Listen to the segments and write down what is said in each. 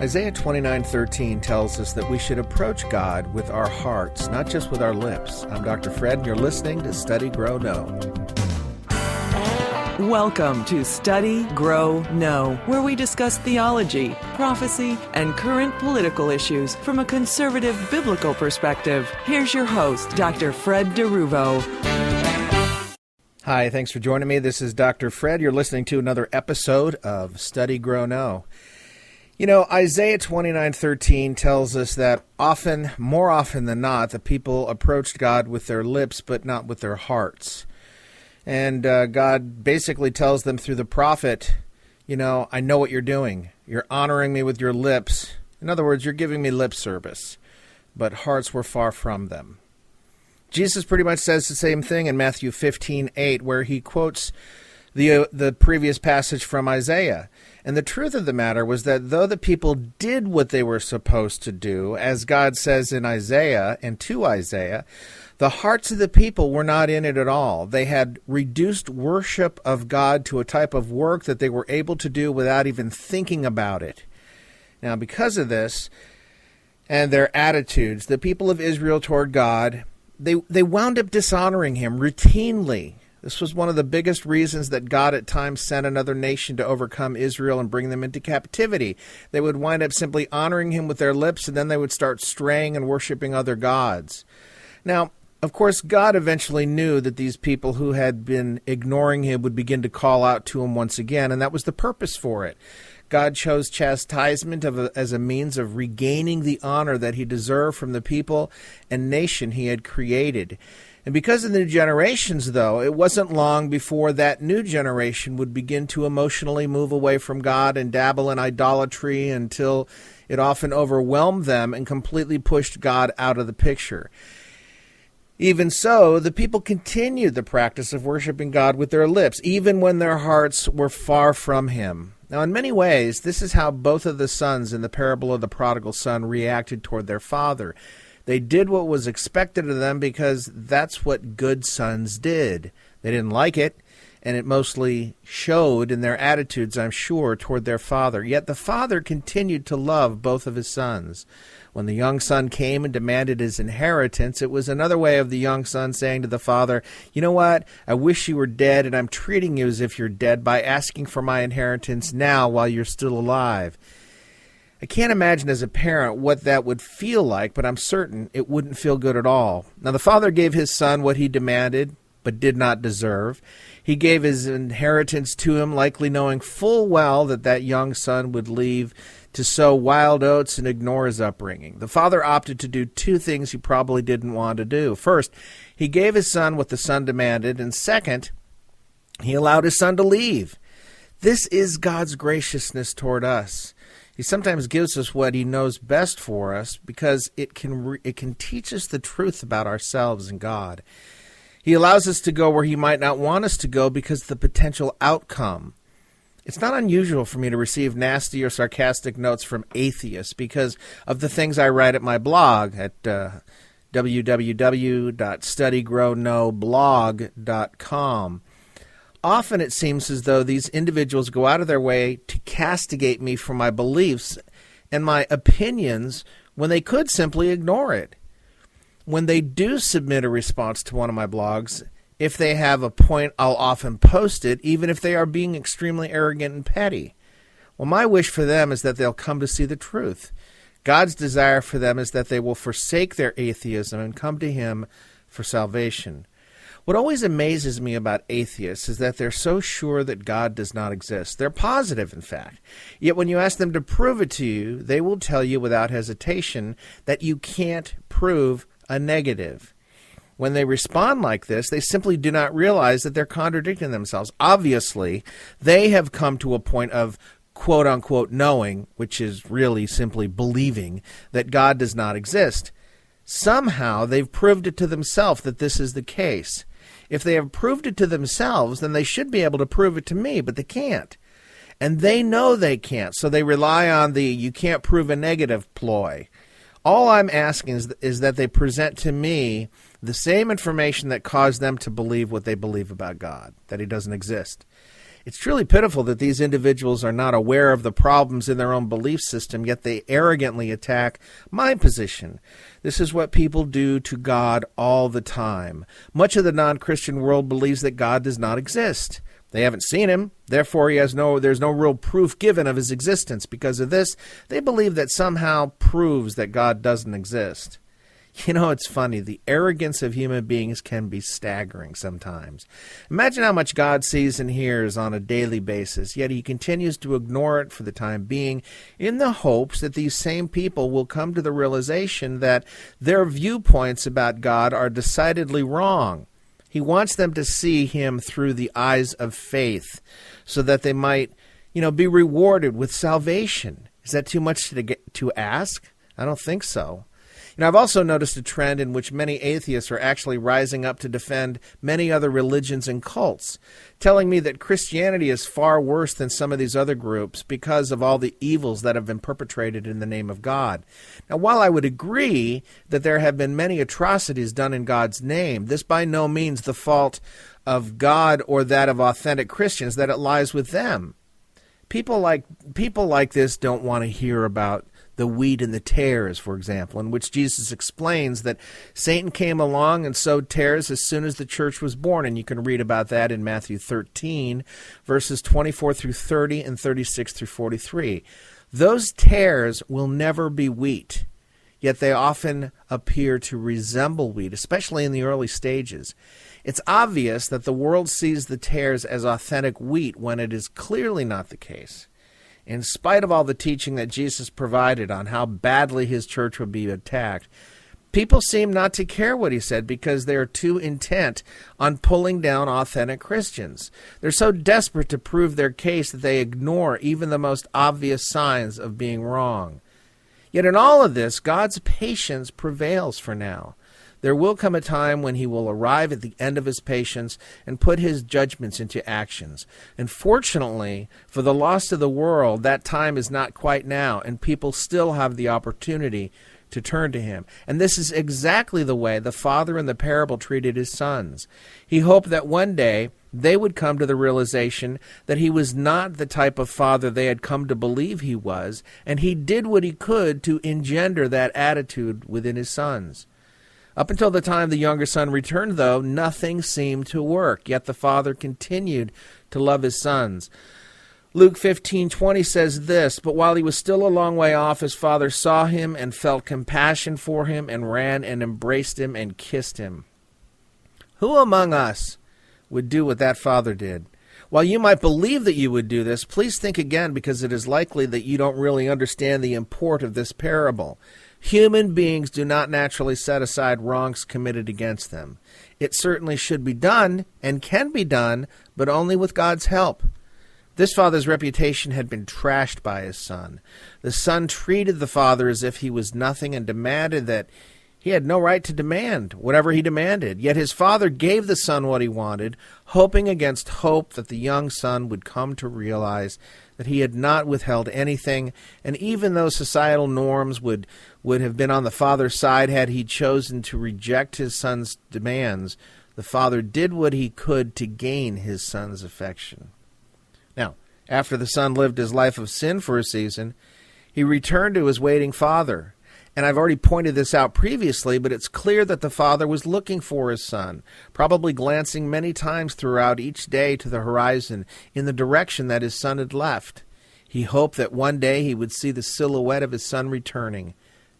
Isaiah 29:13 tells us that we should approach God with our hearts, not just with our lips. I'm Dr. Fred, and you're listening to Study, Grow, Know. Welcome to Study, Grow, Know, where we discuss theology, prophecy, and current political issues from a conservative biblical perspective. Here's your host, Dr. Fred DeRuvo. Hi, thanks for joining me. This is Dr. Fred. You're listening to another episode of Study, Grow, Know. You know, Isaiah 29:13 tells us that more often than not, the people approached God with their lips, but not with their hearts. And God basically tells them through the prophet, I know what you're doing. You're honoring me with your lips. In other words, you're giving me lip service, but hearts were far from them. Jesus pretty much says the same thing in Matthew 15:8, where he quotes the previous passage from Isaiah. And the truth of the matter was that though the people did what they were supposed to do, as God says in Isaiah and to Isaiah, the hearts of the people were not in it at all. They had reduced worship of God to a type of work that they were able to do without even thinking about it. Now, because of this and their attitudes, the people of Israel toward God, they wound up dishonoring him routinely. This was one of the biggest reasons that God at times sent another nation to overcome Israel and bring them into captivity. They would wind up simply honoring him with their lips, and then they would start straying and worshiping other gods. Now, of course, God eventually knew that these people who had been ignoring him would begin to call out to him once again, and that was the purpose for it. God chose chastisement as a means of regaining the honor that he deserved from the people and nation he had created. And because of the new generations, though, it wasn't long before that new generation would begin to emotionally move away from God and dabble in idolatry until it often overwhelmed them and completely pushed God out of the picture. Even so, the people continued the practice of worshiping God with their lips, even when their hearts were far from him. Now, in many ways, this is how both of the sons in the parable of the prodigal son reacted toward their father. They did what was expected of them because that's what good sons did. They didn't like it, and it mostly showed in their attitudes, I'm sure, toward their father. Yet the father continued to love both of his sons. When the young son came and demanded his inheritance, it was another way of the young son saying to the father, you know what, I wish you were dead, and I'm treating you as if you're dead by asking for my inheritance now while you're still alive. I can't imagine as a parent what that would feel like, but I'm certain it wouldn't feel good at all. Now, the father gave his son what he demanded, but did not deserve. He gave his inheritance to him, likely knowing full well that that young son would leave to sow wild oats and ignore his upbringing. The father opted to do two things he probably didn't want to do. First, he gave his son what the son demanded, and second, he allowed his son to leave. This is God's graciousness toward us. He sometimes gives us what he knows best for us because it can teach us the truth about ourselves and God. He allows us to go where he might not want us to go because of the potential outcome. It's not unusual for me to receive nasty or sarcastic notes from atheists because of the things I write at my blog at www.studygrowknowblog.com. Often it seems as though these individuals go out of their way to castigate me for my beliefs and my opinions when they could simply ignore it. When they do submit a response to one of my blogs, if they have a point, I'll often post it, even if they are being extremely arrogant and petty. Well, my wish for them is that they'll come to see the truth. God's desire for them is that they will forsake their atheism and come to him for salvation. What always amazes me about atheists is that they're so sure that God does not exist. They're positive, in fact. Yet when you ask them to prove it to you, they will tell you without hesitation that you can't prove a negative. When they respond like this, they simply do not realize that they're contradicting themselves. Obviously, they have come to a point of quote-unquote knowing, which is really simply believing, that God does not exist. Somehow, they've proved it to themselves that this is the case. If they have proved it to themselves, then they should be able to prove it to me, but they can't. And they know they can't, so they rely on the you can't prove a negative ploy. All I'm asking is that they present to me the same information that caused them to believe what they believe about God, that he doesn't exist. It's truly pitiful that these individuals are not aware of the problems in their own belief system, yet they arrogantly attack my position. This is what people do to God all the time. Much of the non-Christian world believes that God does not exist. They haven't seen him, therefore there's no real proof given of his existence. Because of this, they believe that somehow proves that God doesn't exist. You know, it's funny. The arrogance of human beings can be staggering sometimes. Imagine how much God sees and hears on a daily basis, yet he continues to ignore it for the time being in the hopes that these same people will come to the realization that their viewpoints about God are decidedly wrong. He wants them to see him through the eyes of faith so that they might, be rewarded with salvation. Is that too much to ask? I don't think so. I've also noticed a trend in which many atheists are actually rising up to defend many other religions and cults, telling me that Christianity is far worse than some of these other groups because of all the evils that have been perpetrated in the name of God. Now, while I would agree that there have been many atrocities done in God's name, this by no means the fault of God or that of authentic Christians, that it lies with them. People like this don't want to hear about the wheat and the tares, for example, in which Jesus explains that Satan came along and sowed tares as soon as the church was born. And you can read about that in Matthew 13, verses 24 through 30 and 36 through 43. Those tares will never be wheat, yet they often appear to resemble wheat, especially in the early stages. It's obvious that the world sees the tares as authentic wheat when it is clearly not the case. In spite of all the teaching that Jesus provided on how badly his church would be attacked, people seem not to care what he said because they are too intent on pulling down authentic Christians. They're so desperate to prove their case that they ignore even the most obvious signs of being wrong. Yet in all of this, God's patience prevails for now. There will come a time when he will arrive at the end of his patience and put his judgments into actions. And fortunately, for the lost of the world, that time is not quite now, and people still have the opportunity to turn to him. And this is exactly the way the father in the parable treated his sons. He hoped that one day they would come to the realization that he was not the type of father they had come to believe he was, and he did what he could to engender that attitude within his sons. Up until the time the younger son returned, though, nothing seemed to work, yet the father continued to love his sons. Luke 15:20 says this, "But while he was still a long way off, his father saw him and felt compassion for him and ran and embraced him and kissed him." Who among us would do what that father did? While you might believe that you would do this, please think again, because it is likely that you don't really understand the import of this parable. Human beings do not naturally set aside wrongs committed against them. It certainly should be done and can be done, but only with God's help. This father's reputation had been trashed by his son. The son treated the father as if he was nothing and demanded that he had no right to demand whatever he demanded. Yet his father gave the son what he wanted, hoping against hope that the young son would come to realize that he had not withheld anything, and even though societal norms would have been on the father's side had he chosen to reject his son's demands, the father did what he could to gain his son's affection. Now, after the son lived his life of sin for a season, he returned to his waiting father. And I've already pointed this out previously, but it's clear that the father was looking for his son, probably glancing many times throughout each day to the horizon in the direction that his son had left. He hoped that one day he would see the silhouette of his son returning.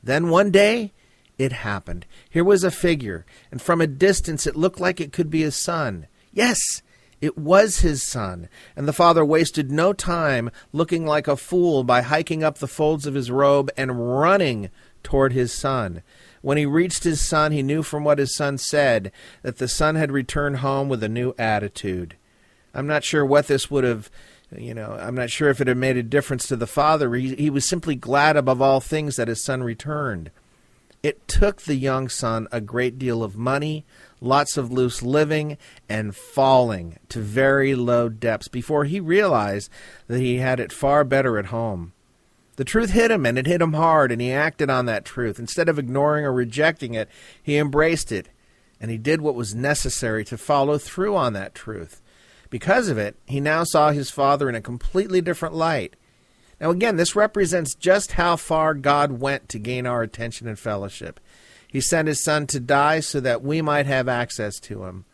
Then one day, it happened. Here was a figure, and from a distance it looked like it could be his son. Yes, it was his son, and the father wasted no time looking like a fool by hiking up the folds of his robe and running toward his son. When he reached his son, he knew from what his son said that the son had returned home with a new attitude. I'm not sure what this would have, I'm not sure if it had made a difference to the father. He was simply glad above all things that his son returned. It took the young son a great deal of money, lots of loose living, and falling to very low depths before he realized that he had it far better at home. The truth hit him, and it hit him hard, and he acted on that truth. Instead of ignoring or rejecting it, he embraced it, and he did what was necessary to follow through on that truth. Because of it, he now saw his father in a completely different light. Now again, this represents just how far God went to gain our attention and fellowship. He sent his son to die so that we might have access to him.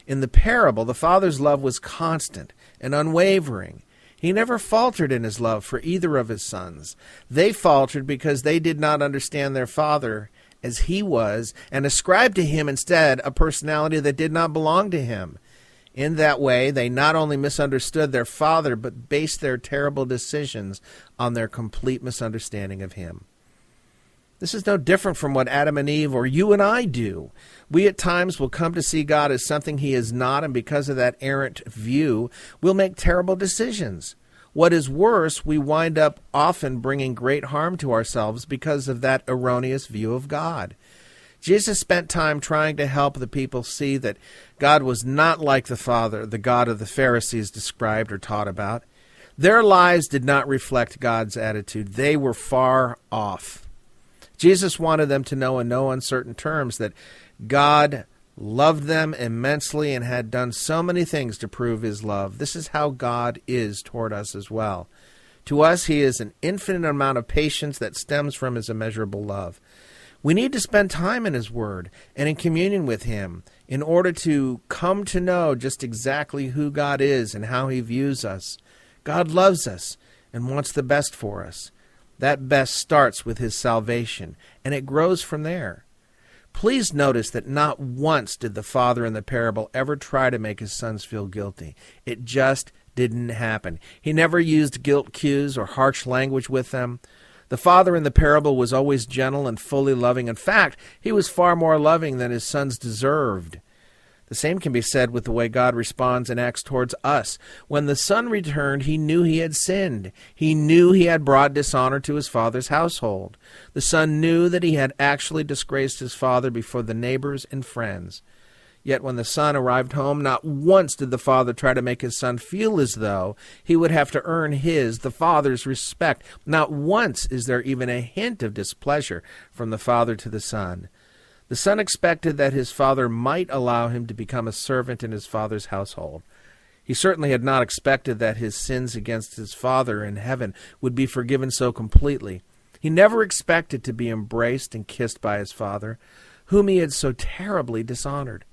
In the parable, the father's love was constant and unwavering. He never faltered in his love for either of his sons. They faltered because they did not understand their father as he was and ascribed to him instead a personality that did not belong to him. In that way, they not only misunderstood their father, but based their terrible decisions on their complete misunderstanding of him. This is no different from what Adam and Eve or you and I do. We at times will come to see God as something he is not, and because of that errant view, we'll make terrible decisions. What is worse, we wind up often bringing great harm to ourselves because of that erroneous view of God. Jesus spent time trying to help the people see that God was not like the Father, the God of the Pharisees described or taught about. Their lives did not reflect God's attitude. They were far off. Jesus wanted them to know in no uncertain terms that God loved them immensely and had done so many things to prove his love. This is how God is toward us as well. To us, he is an infinite amount of patience that stems from his immeasurable love. We need to spend time in his word and in communion with him in order to come to know just exactly who God is and how he views us. God loves us and wants the best for us. That best starts with his salvation, and it grows from there. Please notice that not once did the father in the parable ever try to make his sons feel guilty. It just didn't happen. He never used guilt cues or harsh language with them. The father in the parable was always gentle and fully loving. In fact, he was far more loving than his sons deserved. The same can be said with the way God responds and acts towards us. When the son returned, he knew he had sinned. He knew he had brought dishonor to his father's household. The son knew that he had actually disgraced his father before the neighbors and friends. Yet when the son arrived home, not once did the father try to make his son feel as though he would have to earn the father's respect. Not once is there even a hint of displeasure from the father to the son. The son expected that his father might allow him to become a servant in his father's household. He certainly had not expected that his sins against his father in heaven would be forgiven so completely. He never expected to be embraced and kissed by his father, whom he had so terribly dishonored.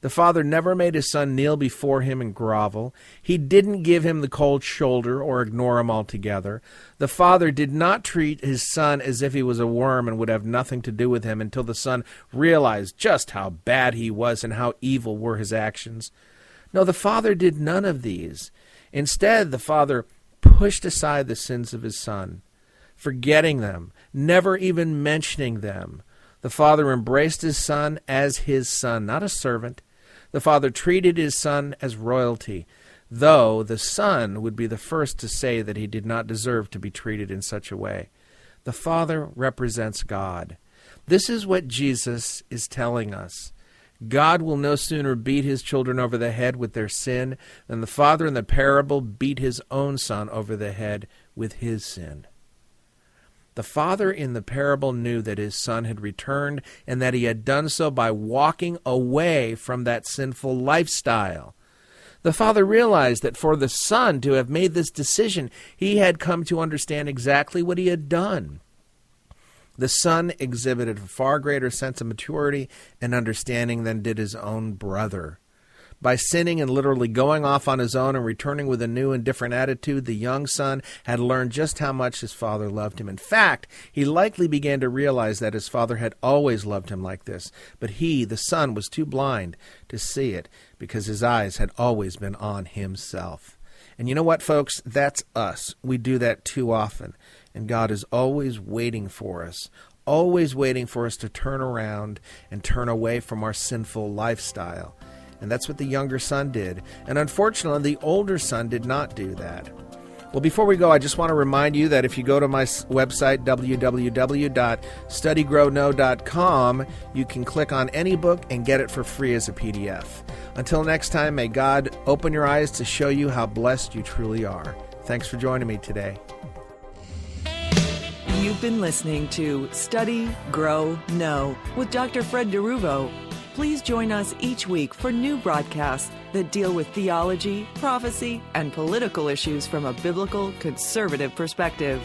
The father never made his son kneel before him and grovel. He didn't give him the cold shoulder or ignore him altogether. The father did not treat his son as if he was a worm and would have nothing to do with him until the son realized just how bad he was and how evil were his actions. No, the father did none of these. Instead, the father pushed aside the sins of his son, forgetting them, never even mentioning them. The father embraced his son as his son, not a servant. The father treated his son as royalty, though the son would be the first to say that he did not deserve to be treated in such a way. The father represents God. This is what Jesus is telling us. God will no sooner beat his children over the head with their sin than the father in the parable beat his own son over the head with his sin. The father in the parable knew that his son had returned and that he had done so by walking away from that sinful lifestyle. The father realized that for the son to have made this decision, he had come to understand exactly what he had done. The son exhibited a far greater sense of maturity and understanding than did his own brother. By sinning and literally going off on his own and returning with a new and different attitude, the young son had learned just how much his father loved him. In fact, he likely began to realize that his father had always loved him like this, but he, the son, was too blind to see it because his eyes had always been on himself. And you know what, folks? That's us. We do that too often. And God is always waiting for us to turn around and turn away from our sinful lifestyle. And that's what the younger son did. And unfortunately, the older son did not do that. Well, before we go, I just want to remind you that if you go to my website, www.studygrowknow.com, you can click on any book and get it for free as a PDF. Until next time, may God open your eyes to show you how blessed you truly are. Thanks for joining me today. You've been listening to Study, Grow, Know with Dr. Fred DeRuvo. Please join us each week for new broadcasts that deal with theology, prophecy, and political issues from a biblical, conservative perspective.